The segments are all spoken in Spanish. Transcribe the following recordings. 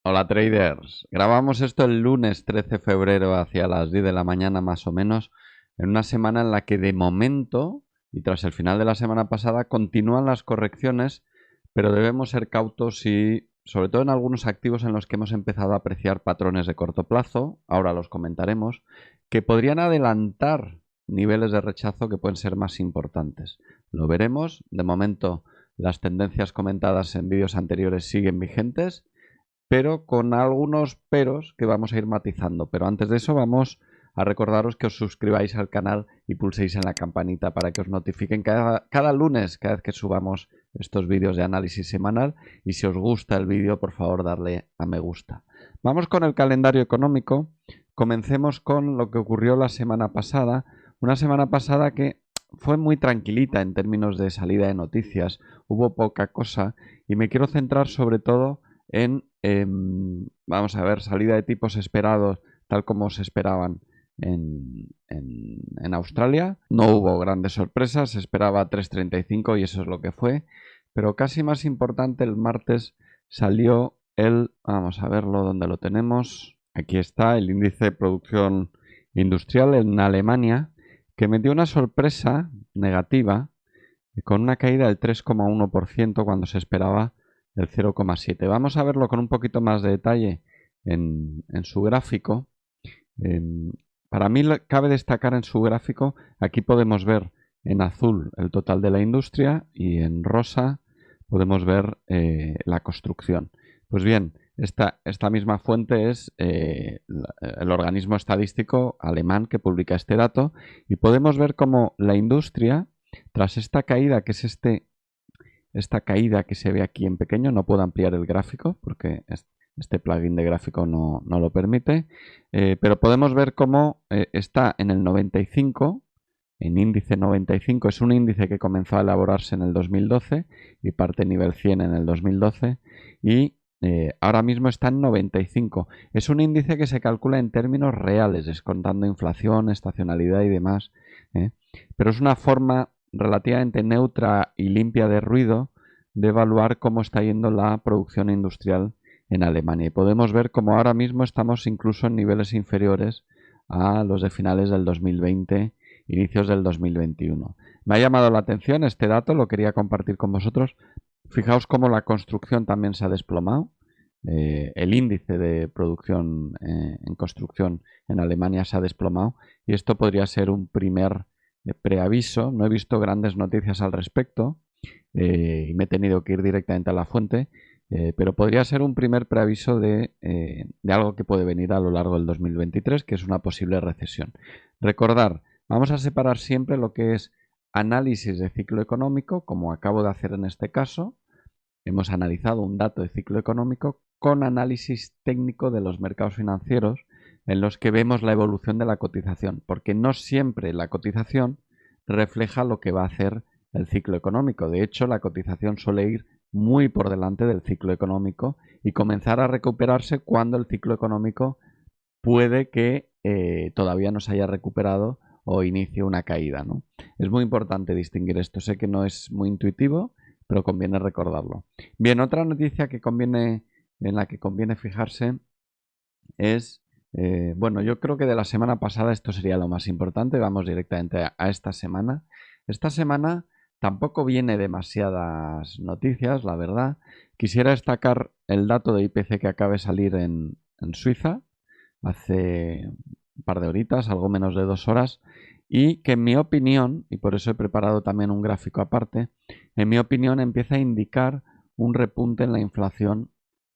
Hola traders, grabamos esto el lunes 13 de febrero hacia las 10 de la mañana más o menos, en una semana en la que de momento, y tras el final de la semana pasada, continúan las correcciones, pero debemos ser cautos y, sobre todo en algunos activos en los que hemos empezado a apreciar patrones de corto plazo, ahora los comentaremos, que podrían adelantar niveles de rechazo que pueden ser más importantes. Lo veremos, de momento las tendencias comentadas en vídeos anteriores siguen vigentes, pero con algunos peros que vamos a ir matizando. Pero antes de eso vamos a recordaros que os suscribáis al canal y pulséis en la campanita para que os notifiquen cada lunes, cada vez que subamos estos vídeos de análisis semanal. Y si os gusta el vídeo, por favor, darle a me gusta. Vamos con el calendario económico. Comencemos con lo que ocurrió la semana pasada. Una semana pasada que fue muy tranquilita en términos de salida de noticias. Hubo poca cosa y me quiero centrar sobre todo vamos a ver, salida de tipos esperados tal como se esperaban en Australia. No hubo grandes sorpresas, se esperaba 3,35 y eso es lo que fue. Pero casi más importante, el martes salió vamos a verlo, ¿dónde lo tenemos? Aquí está, el índice de producción industrial en Alemania, que me dio una sorpresa negativa con una caída del 3,1% cuando se esperaba el 0,7%. Vamos a verlo con un poquito más de detalle en su gráfico. Para mí cabe destacar en su gráfico, aquí podemos ver en azul el total de la industria y en rosa podemos ver la construcción. Pues bien, esta misma fuente es el organismo estadístico alemán que publica este dato y podemos ver cómo la industria, tras esta caída, que es esta caída que se ve aquí en pequeño, no puedo ampliar el gráfico porque este plugin de gráfico no lo permite, pero podemos ver cómo está en el 95, en índice 95, es un índice que comenzó a elaborarse en el 2012 y parte nivel 100 en el 2012 y ahora mismo está en 95. Es un índice que se calcula en términos reales, descontando inflación, estacionalidad y demás, ¿eh? Pero es una forma relativamente neutra y limpia de ruido de evaluar cómo está yendo la producción industrial en Alemania. Y podemos ver cómo ahora mismo estamos incluso en niveles inferiores a los de finales del 2020, inicios del 2021. Me ha llamado la atención este dato, lo quería compartir con vosotros. Fijaos cómo la construcción también se ha desplomado. El índice de producción en construcción en Alemania se ha desplomado y esto podría ser un primer preaviso. No he visto grandes noticias al respecto y me he tenido que ir directamente a la fuente, pero podría ser un primer preaviso de algo que puede venir a lo largo del 2023, que es una posible recesión. Recordar, vamos a separar siempre lo que es análisis de ciclo económico, como acabo de hacer en este caso. Hemos analizado un dato de ciclo económico con análisis técnico de los mercados financieros en los que vemos la evolución de la cotización, porque no siempre la cotización refleja lo que va a hacer el ciclo económico. De hecho, la cotización suele ir muy por delante del ciclo económico y comenzar a recuperarse cuando el ciclo económico puede que todavía no se haya recuperado o inicie una caída, ¿no? Es muy importante distinguir esto. Sé que no es muy intuitivo, pero conviene recordarlo. Bien, otra noticia en la que conviene fijarse es, bueno, yo creo que de la semana pasada esto sería lo más importante. Vamos directamente a esta semana. Esta semana tampoco viene demasiadas noticias, la verdad. Quisiera destacar el dato de IPC que acaba de salir en Suiza hace un par de horitas, algo menos de 2 horas, y que en mi opinión, y por eso he preparado también un gráfico aparte, en mi opinión empieza a indicar un repunte en la inflación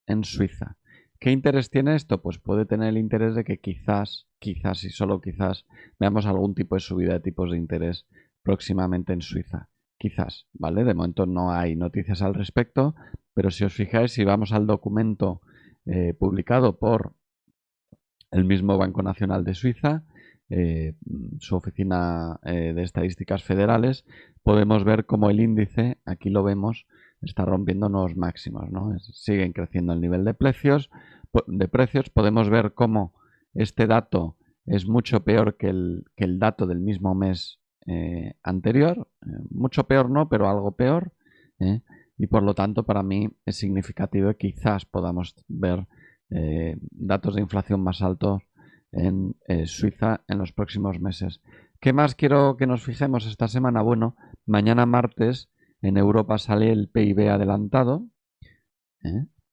en Suiza. ¿Qué interés tiene esto? Pues puede tener el interés de que quizás y solo quizás veamos algún tipo de subida de tipos de interés próximamente en Suiza. Quizás, ¿vale? De momento no hay noticias al respecto, pero si os fijáis, si vamos al documento publicado por el mismo Banco Nacional de Suiza, su oficina de estadísticas federales, podemos ver cómo el índice, aquí lo vemos, está rompiendo nuevos máximos, ¿no? Siguen creciendo el nivel de precios. Podemos ver cómo este dato es mucho peor que el dato del mismo mes anterior. Mucho peor no, pero algo peor. ¿eh? Y por lo tanto, para mí es significativo que quizás podamos ver datos de inflación más altos en Suiza en los próximos meses. ¿Qué más quiero que nos fijemos esta semana? Bueno, mañana martes en Europa sale el PIB adelantado.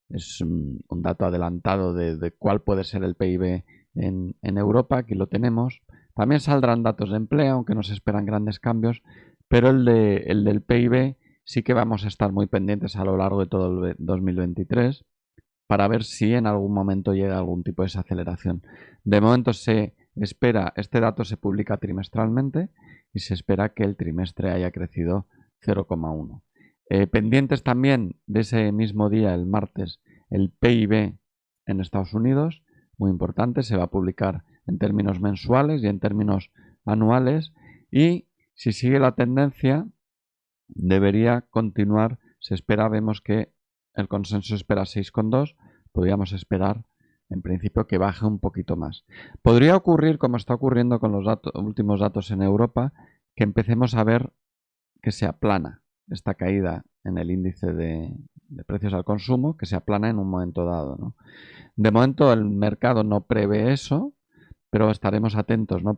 Es un dato adelantado de cuál puede ser el PIB en Europa. Aquí lo tenemos. También saldrán datos de empleo, aunque no se esperan grandes cambios, pero el del PIB sí que vamos a estar muy pendientes a lo largo de todo el 2023 para ver si en algún momento llega algún tipo de desaceleración. De momento se espera, este dato se publica trimestralmente y se espera que el trimestre haya crecido 0,1. Pendientes también de ese mismo día, el martes, el PIB en Estados Unidos, muy importante, se va a publicar en términos mensuales y en términos anuales, y si sigue la tendencia debería continuar. Se espera, vemos que el consenso espera 6,2, podríamos esperar en principio que baje un poquito más. Podría ocurrir, como está ocurriendo con los últimos datos en Europa, que empecemos a ver que se aplana esta caída en el índice de precios al consumo, que se aplana en un momento dado, ¿no? De momento el mercado no prevé eso, pero estaremos atentos, ¿no?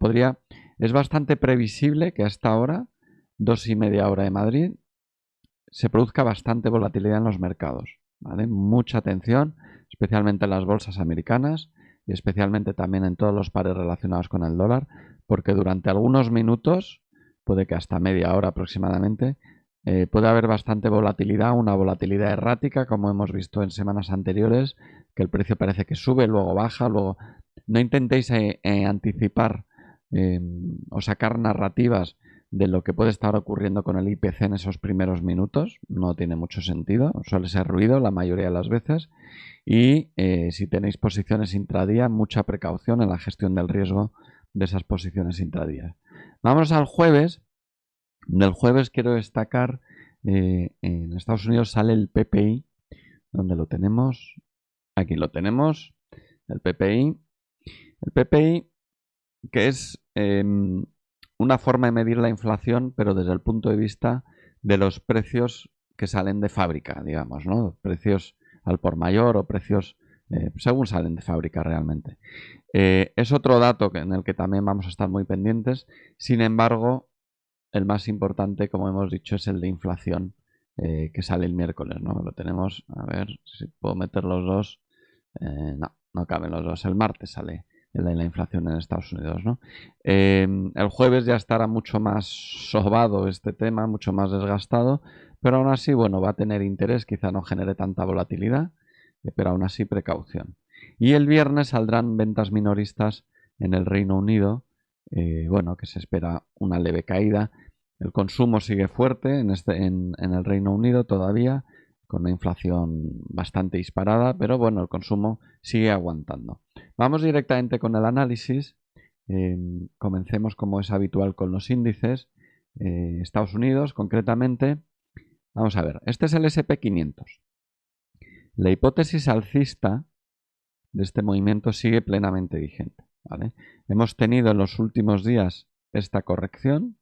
Es bastante previsible que hasta ahora, 2,5 horas de Madrid, se produzca bastante volatilidad en los mercados, ¿vale? Mucha atención, especialmente en las bolsas americanas y especialmente también en todos los pares relacionados con el dólar, porque durante algunos minutos, puede que hasta media hora aproximadamente, puede haber bastante volatilidad, una volatilidad errática, como hemos visto en semanas anteriores, que el precio parece que sube, luego baja, luego... No intentéis anticipar o sacar narrativas de lo que puede estar ocurriendo con el IPC en esos primeros minutos. No tiene mucho sentido, suele ser ruido la mayoría de las veces. Y si tenéis posiciones intradía, mucha precaución en la gestión del riesgo de esas posiciones intradía. Vamos al jueves. Del jueves quiero destacar, en Estados Unidos sale el PPI, donde lo tenemos. Aquí lo tenemos, el PPI. El PPI, que es una forma de medir la inflación, pero desde el punto de vista de los precios que salen de fábrica, digamos, ¿no? Precios al por mayor o precios según salen de fábrica realmente. Es otro dato en el que también vamos a estar muy pendientes. Sin embargo, el más importante, como hemos dicho, es el de inflación, que sale el miércoles, ¿no? Lo tenemos, a ver si puedo meter los dos. No caben los dos. El martes sale la inflación en Estados Unidos, ¿no? El jueves ya estará mucho más sobado este tema, mucho más desgastado, pero aún así, bueno, va a tener interés, quizá no genere tanta volatilidad, pero aún así precaución. Y el viernes saldrán ventas minoristas en el Reino Unido, bueno, que se espera una leve caída. El consumo sigue fuerte en el Reino Unido todavía, con una inflación bastante disparada, pero bueno, el consumo sigue aguantando. Vamos directamente con el análisis. Comencemos, como es habitual, con los índices. Estados Unidos, concretamente. Vamos a ver, este es el SP500. La hipótesis alcista de este movimiento sigue plenamente vigente, ¿vale? Hemos tenido en los últimos días esta corrección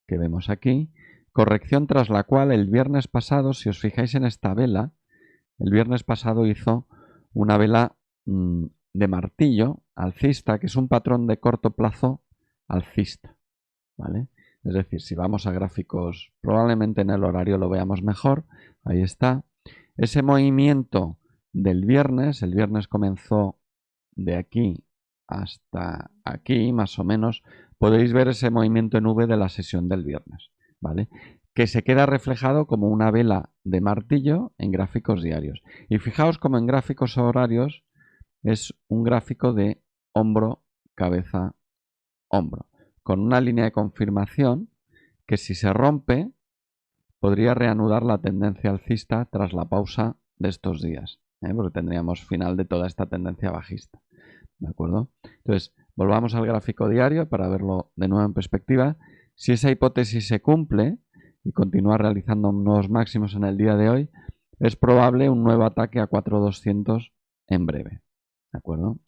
que vemos aquí, corrección tras la cual el viernes pasado, si os fijáis en esta vela, el viernes pasado hizo una vela de martillo alcista, que es un patrón de corto plazo alcista, ¿vale? Es decir, si vamos a gráficos, probablemente en el horario lo veamos mejor, ahí está. Ese movimiento del viernes, el viernes comenzó de aquí hasta aquí, más o menos, podéis ver ese movimiento en V de la sesión del viernes, ¿vale? Que se queda reflejado como una vela de martillo en gráficos diarios. Y fijaos como en gráficos horarios es un gráfico de hombro, cabeza, hombro, con una línea de confirmación que si se rompe podría reanudar la tendencia alcista tras la pausa de estos días, porque tendríamos final de toda esta tendencia bajista. ¿De acuerdo? Entonces, volvamos al gráfico diario para verlo de nuevo en perspectiva. Si esa hipótesis se cumple y continúa realizando nuevos máximos en el día de hoy, es probable un nuevo ataque a 4.200 en breve. ¿De acuerdo?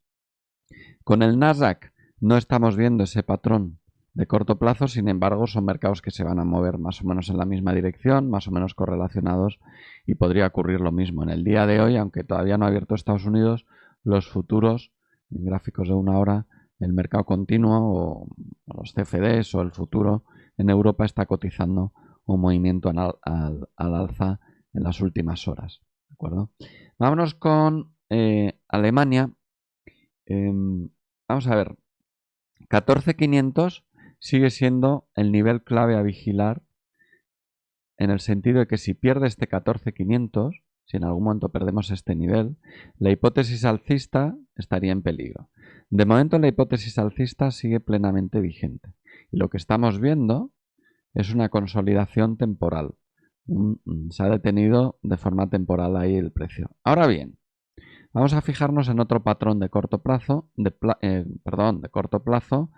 Con el Nasdaq no estamos viendo ese patrón de corto plazo, sin embargo, son mercados que se van a mover más o menos en la misma dirección, más o menos correlacionados, y podría ocurrir lo mismo en el día de hoy, aunque todavía no ha abierto Estados Unidos. los futuros en gráficos de una hora, el mercado continuo o los CFDs o el futuro en Europa está cotizando un movimiento al alza en las últimas horas. ¿De acuerdo? Vámonos con Alemania. Vamos a ver, 14.500 sigue siendo el nivel clave a vigilar, en el sentido de que si pierde este 14.500, si en algún momento perdemos este nivel, la hipótesis alcista estaría en peligro. De momento la hipótesis alcista sigue plenamente vigente. Y lo que estamos viendo es una consolidación temporal. Se ha detenido de forma temporal ahí el precio. Ahora bien, vamos a fijarnos en otro patrón de corto plazo, de corto plazo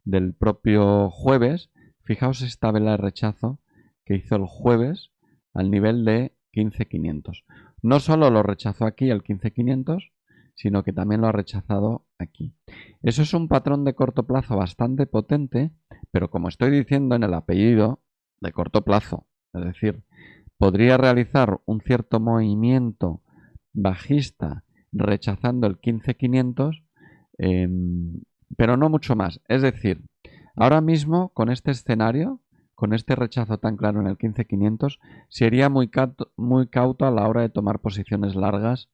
del propio jueves. Fijaos esta vela de rechazo que hizo el jueves al nivel de 15.500. No solo lo rechazó aquí el 15.500, sino que también lo ha rechazado aquí. Eso es un patrón de corto plazo bastante potente, pero como estoy diciendo en el apellido, de corto plazo. Es decir, podría realizar un cierto movimiento bajista rechazando el 15.500, pero no mucho más. Es decir, ahora mismo con este escenario, con este rechazo tan claro en el 15.500, sería muy cauto a la hora de tomar posiciones largas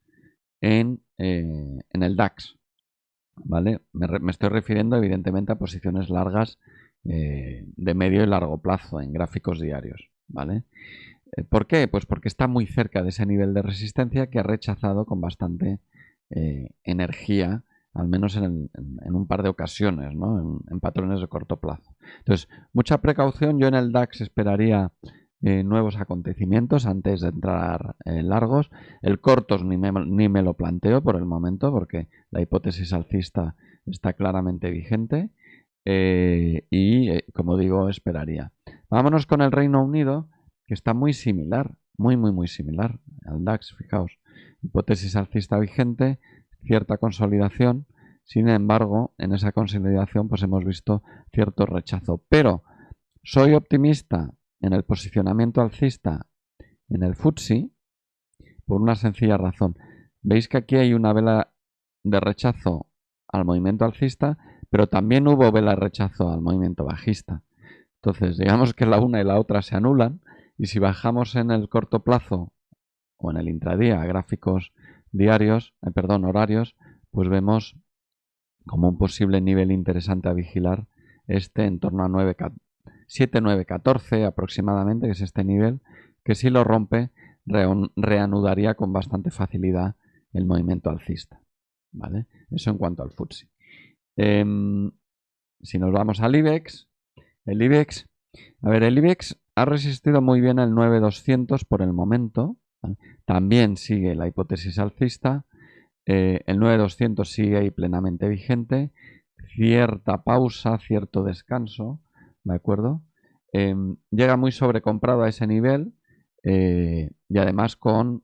en el DAX. ¿Vale? Me estoy refiriendo evidentemente a posiciones largas de medio y largo plazo en gráficos diarios. ¿Vale? ¿Por qué? Pues porque está muy cerca de ese nivel de resistencia que ha rechazado con bastante energía, al menos en un par de ocasiones, ¿no? En patrones de corto plazo. Entonces, mucha precaución. Yo en el DAX esperaría nuevos acontecimientos antes de entrar largos. El cortos ni me lo planteo por el momento, porque la hipótesis alcista está claramente vigente. Como digo, esperaría. Vámonos con el Reino Unido, que está muy similar, muy similar al DAX. Fijaos, hipótesis alcista vigente, cierta consolidación. Sin embargo, en esa consolidación pues hemos visto cierto rechazo. Pero soy optimista en el posicionamiento alcista en el FTSE por una sencilla razón. Veis que aquí hay una vela de rechazo al movimiento alcista, pero también hubo vela de rechazo al movimiento bajista. Entonces, digamos que la una y la otra se anulan, y si bajamos en el corto plazo o en el intradía a gráficos diarios, horarios, pues vemos como un posible nivel interesante a vigilar en torno a 7,914 aproximadamente, que es este nivel, que si lo rompe reanudaría con bastante facilidad el movimiento alcista. ¿Vale? Eso en cuanto al FTSE. Si nos vamos al IBEX, el IBEX ha resistido muy bien el 9200 por el momento. ¿Vale? También sigue la hipótesis alcista. El 9200 sigue ahí plenamente vigente. Cierta pausa, cierto descanso, ¿de acuerdo? Llega muy sobrecomprado a ese nivel y además con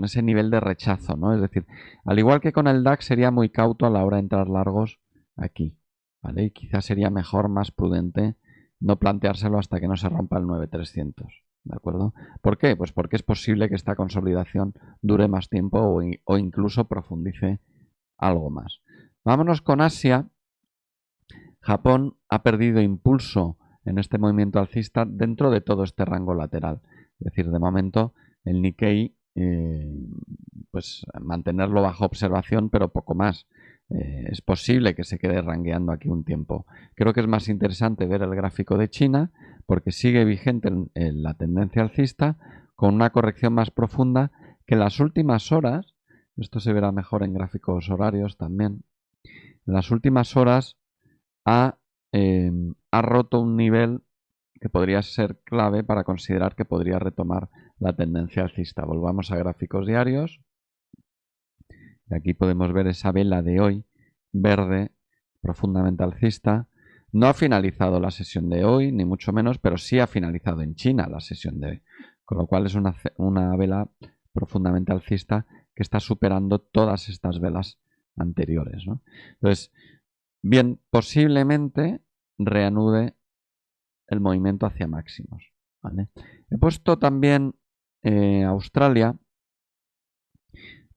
ese nivel de rechazo, ¿no? Es decir, al igual que con el DAX, sería muy cauto a la hora de entrar largos aquí, ¿vale? Y quizás sería mejor, más prudente, no planteárselo hasta que no se rompa el 9300, ¿de acuerdo? ¿Por qué? Pues porque es posible que esta consolidación dure más tiempo o incluso profundice algo más. Vámonos con Asia. Japón ha perdido impulso en este movimiento alcista dentro de todo este rango lateral. Es decir, de momento el Nikkei pues mantenerlo bajo observación, pero poco más. Es posible que se quede rangueando aquí un tiempo. Creo que es más interesante ver el gráfico de China, porque sigue vigente la tendencia alcista, con una corrección más profunda que en las últimas horas. Esto se verá mejor en gráficos horarios también. En las últimas horas ha roto un nivel que podría ser clave para considerar que podría retomar la tendencia alcista. Volvamos a gráficos diarios. Y aquí podemos ver esa vela de hoy, verde, profundamente alcista. No ha finalizado la sesión de hoy, ni mucho menos, pero sí ha finalizado en China la sesión de hoy. Con lo cual es una vela profundamente alcista que está superando todas estas velas anteriores, ¿no? Entonces, bien, posiblemente reanude el movimiento hacia máximos. ¿Vale? He puesto también Australia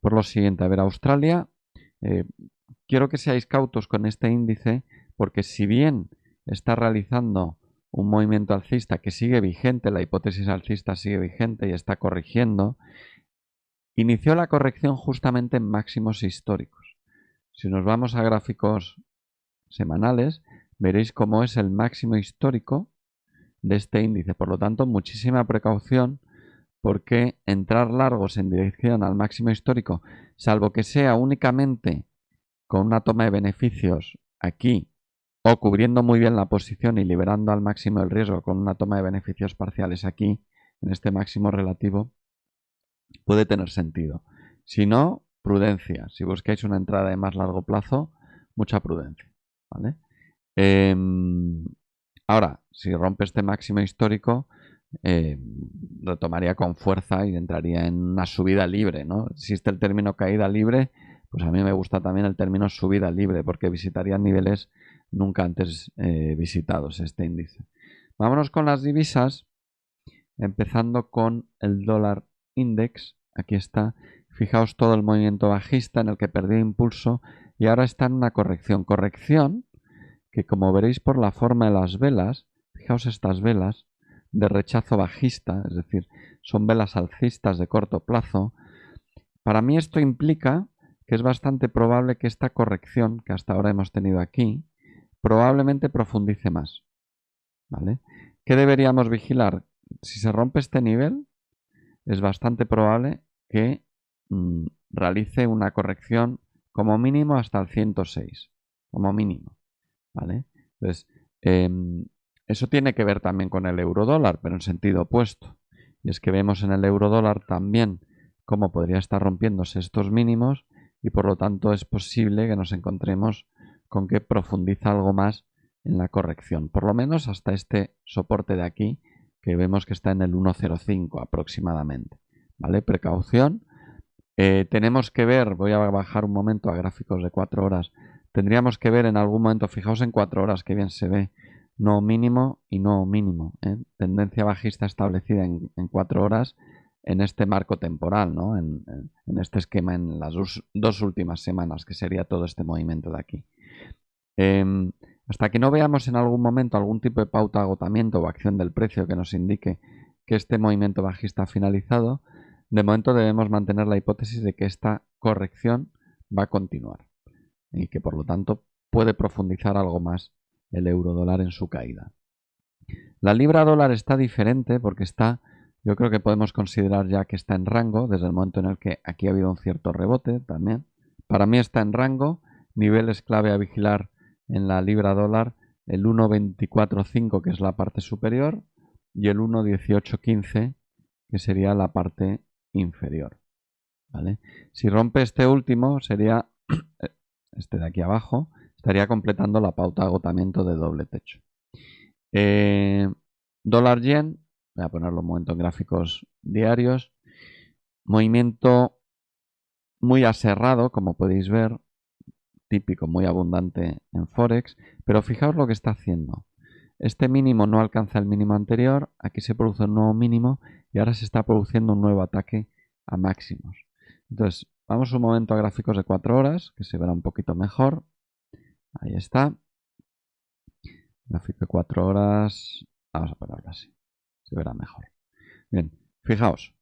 por lo siguiente. A ver, Australia, quiero que seáis cautos con este índice porque si bien está realizando un movimiento alcista que sigue vigente, la hipótesis alcista sigue vigente y está corrigiendo, inició la corrección justamente en máximos históricos. Si nos vamos a gráficos semanales, veréis cómo es el máximo histórico de este índice. Por lo tanto, muchísima precaución porque entrar largos en dirección al máximo histórico, salvo que sea únicamente con una toma de beneficios aquí o cubriendo muy bien la posición y liberando al máximo el riesgo con una toma de beneficios parciales aquí, en este máximo relativo, puede tener sentido. Si no, prudencia. Si buscáis una entrada de más largo plazo, mucha prudencia. ¿Vale? Ahora, si rompe este máximo histórico, lo tomaría con fuerza y entraría en una subida libre, ¿no? Existe el término caída libre, pues a mí me gusta también el término subida libre, porque visitaría niveles nunca antes visitados este índice. Vámonos con las divisas, empezando con el dólar index. Aquí está. Fijaos todo el movimiento bajista en el que perdió impulso y ahora está en una corrección. Corrección que, como veréis por la forma de las velas, fijaos estas velas de rechazo bajista, es decir, son velas alcistas de corto plazo. Para mí esto implica que es bastante probable que esta corrección que hasta ahora hemos tenido aquí probablemente profundice más. ¿Vale? ¿Qué deberíamos vigilar? Si se rompe este nivel, es bastante probable que realice una corrección como mínimo hasta el 106, como mínimo. ¿Vale? Entonces, eso tiene que ver también con el euro-dólar, pero en sentido opuesto. Y es que vemos en el euro-dólar también cómo podría estar rompiéndose estos mínimos y por lo tanto es posible que nos encontremos con que profundiza algo más en la corrección, por lo menos hasta este soporte de aquí que vemos que está en el 1.05 aproximadamente. ¿Vale? Precaución. Tenemos que ver, voy a bajar un momento a gráficos de 4 horas, tendríamos que ver en algún momento, fijaos en 4 horas, que bien se ve, no mínimo y no mínimo. Tendencia bajista establecida en 4 horas en este marco temporal, ¿no? en este esquema en las dos últimas semanas, que sería todo este movimiento de aquí. Hasta que no veamos en algún momento algún tipo de pauta de agotamiento o acción del precio que nos indique que este movimiento bajista ha finalizado, de momento debemos mantener la hipótesis de que esta corrección va a continuar y que por lo tanto puede profundizar algo más el euro dólar en su caída. La libra dólar está diferente porque está, yo creo que podemos considerar ya que está en rango desde el momento en el que aquí ha habido un cierto rebote también. Para mí está en rango, niveles clave a vigilar en la libra dólar, el 1.24.5 que es la parte superior y el 1.18.15 que sería la parte inferior. ¿Vale? Si rompe este último, sería este de aquí abajo, estaría completando la pauta de agotamiento de doble techo. Dólar yen, voy a ponerlo un momento en gráficos diarios, movimiento muy aserrado, como podéis ver, típico, muy abundante en Forex, pero fijaos lo que está haciendo. Este mínimo no alcanza el mínimo anterior, aquí se produce un nuevo mínimo y ahora se está produciendo un nuevo ataque a máximos. Entonces, vamos un momento a gráficos de 4 horas, que se verá un poquito mejor. Ahí está. Gráfico de 4 horas. Vamos a ponerlo así. Se verá mejor. Bien, fijaos.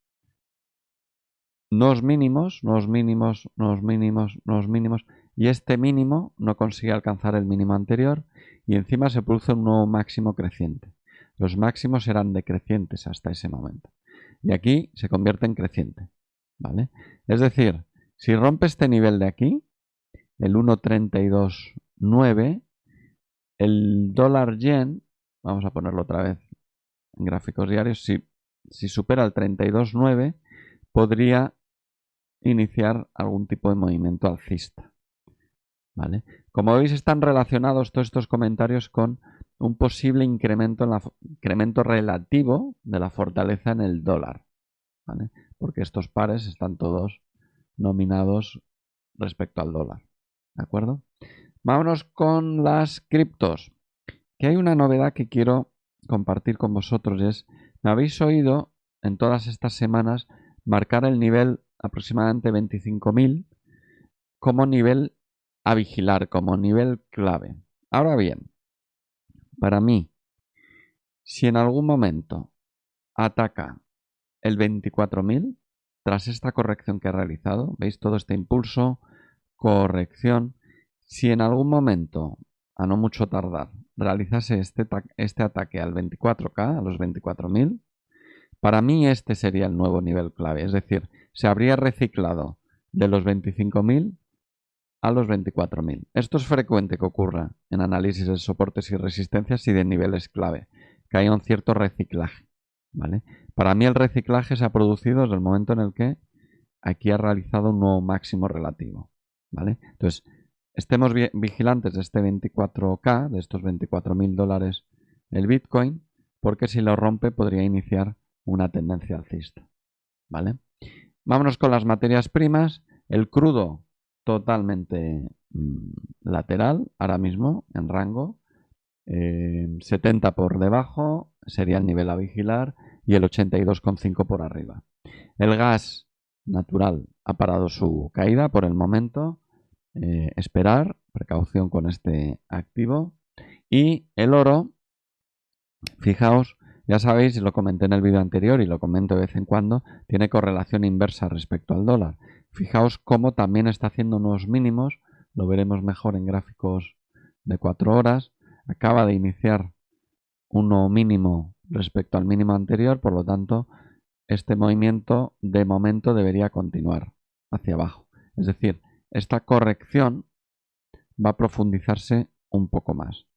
Nuevos mínimos, nuevos mínimos, nuevos mínimos, nuevos mínimos. Y este mínimo no consigue alcanzar el mínimo anterior y encima se produce un nuevo máximo creciente. Los máximos eran decrecientes hasta ese momento. Y aquí se convierte en creciente. ¿Vale? Es decir, si rompe este nivel de aquí, el 1.32.9, el dólar yen, vamos a ponerlo otra vez en gráficos diarios, si supera el 32.9, podría iniciar algún tipo de movimiento alcista. ¿Vale? Como veis, están relacionados todos estos comentarios con un posible incremento relativo de la fortaleza en el dólar. ¿Vale? Porque estos pares están todos nominados respecto al dólar. ¿De acuerdo? Vámonos con las criptos. Que hay una novedad que quiero compartir con vosotros y es, me habéis oído en todas estas semanas marcar el nivel aproximadamente 25.000 como nivel a vigilar, como nivel clave. Ahora bien, para mí, si en algún momento ataca el 24.000, tras esta corrección que ha realizado, veis todo este impulso, corrección, si en algún momento, a no mucho tardar, realizase este ataque al 24K, a los 24.000, para mí este sería el nuevo nivel clave, es decir, se habría reciclado de los 25.000 a los 24.000. Esto es frecuente que ocurra en análisis de soportes y resistencias y de niveles clave, que haya un cierto reciclaje, ¿vale? Para mí el reciclaje se ha producido desde el momento en el que aquí ha realizado un nuevo máximo relativo, ¿vale? Entonces, estemos vigilantes de este 24K, de estos 24.000 dólares el Bitcoin, porque si lo rompe podría iniciar una tendencia alcista, ¿vale? Vámonos con las materias primas. El crudo totalmente lateral, ahora mismo en rango. 70 por debajo sería el nivel a vigilar y el 82,5 por arriba. El gas natural ha parado su caída por el momento. Esperar, precaución con este activo. Y el oro, fijaos, ya sabéis, lo comenté en el vídeo anterior y lo comento de vez en cuando, tiene correlación inversa respecto al dólar. Fijaos cómo también está haciendo nuevos mínimos, lo veremos mejor en gráficos de 4 horas. Acaba de iniciar un nuevo mínimo respecto al mínimo anterior, por lo tanto, este movimiento de momento debería continuar hacia abajo. Es decir, esta corrección va a profundizarse un poco más.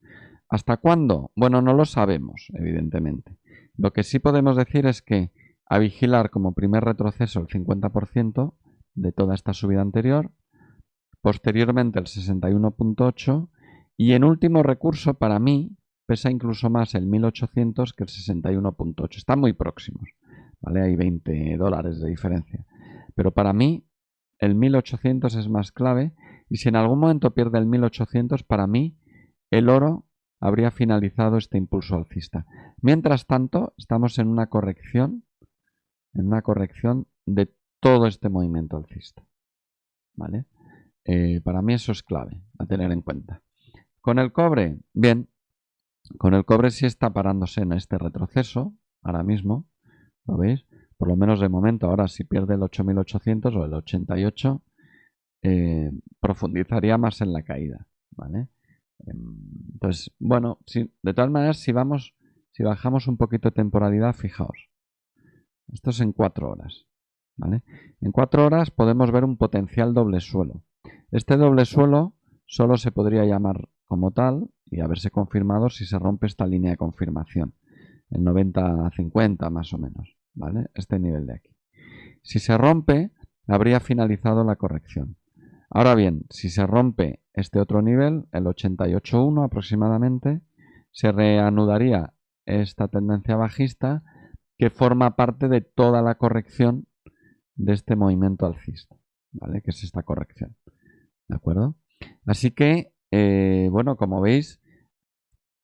¿Hasta cuándo? Bueno, no lo sabemos, evidentemente. Lo que sí podemos decir es que a vigilar como primer retroceso el 50% de toda esta subida anterior, posteriormente el 61,8 y en último recurso para mí pesa incluso más el 1800 que el 61,8. Están muy próximos, ¿vale? Hay 20 dólares de diferencia. Pero para mí el 1800 es más clave y si en algún momento pierde el 1800, para mí el oro habría finalizado este impulso alcista. Mientras tanto, estamos en una corrección de todo este movimiento alcista, ¿vale? Para mí eso es clave a tener en cuenta. Con el cobre, bien, con el cobre sí está parándose en este retroceso, ahora mismo, ¿lo veis? Por lo menos de momento, ahora si pierde el 8.800 o el 88, profundizaría más en la caída, ¿vale? Entonces, bueno, de todas maneras, si bajamos un poquito de temporalidad, fijaos, esto es en 4 horas, ¿vale? En 4 horas podemos ver un potencial doble suelo. Este doble suelo solo se podría llamar como tal y haberse confirmado si se rompe esta línea de confirmación, el 90-50 más o menos, ¿vale? Este nivel de aquí. Si se rompe, habría finalizado la corrección. Ahora bien, si se rompe este otro nivel, el 88,1 aproximadamente, se reanudaría esta tendencia bajista que forma parte de toda la corrección de este movimiento alcista, ¿vale? Que es esta corrección, ¿de acuerdo? Así que, bueno, como veis,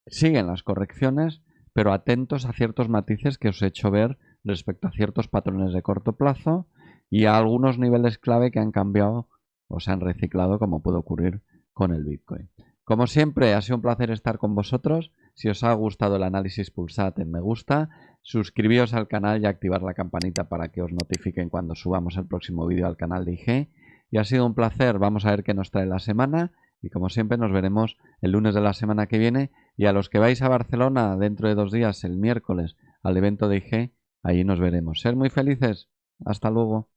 siguen las correcciones, pero atentos a ciertos matices que os he hecho ver respecto a ciertos patrones de corto plazo y a algunos niveles clave que han cambiado o se han reciclado, como puede ocurrir con el Bitcoin. Como siempre, ha sido un placer estar con vosotros. Si os ha gustado el análisis, pulsad en me gusta, suscribíos al canal y activar la campanita para que os notifiquen cuando subamos el próximo vídeo al canal de IG. Y ha sido un placer. Vamos a ver qué nos trae la semana y como siempre nos veremos el lunes de la semana que viene y a los que vais a Barcelona dentro de 2 días, el miércoles, al evento de IG, ahí nos veremos. Ser muy felices. Hasta luego.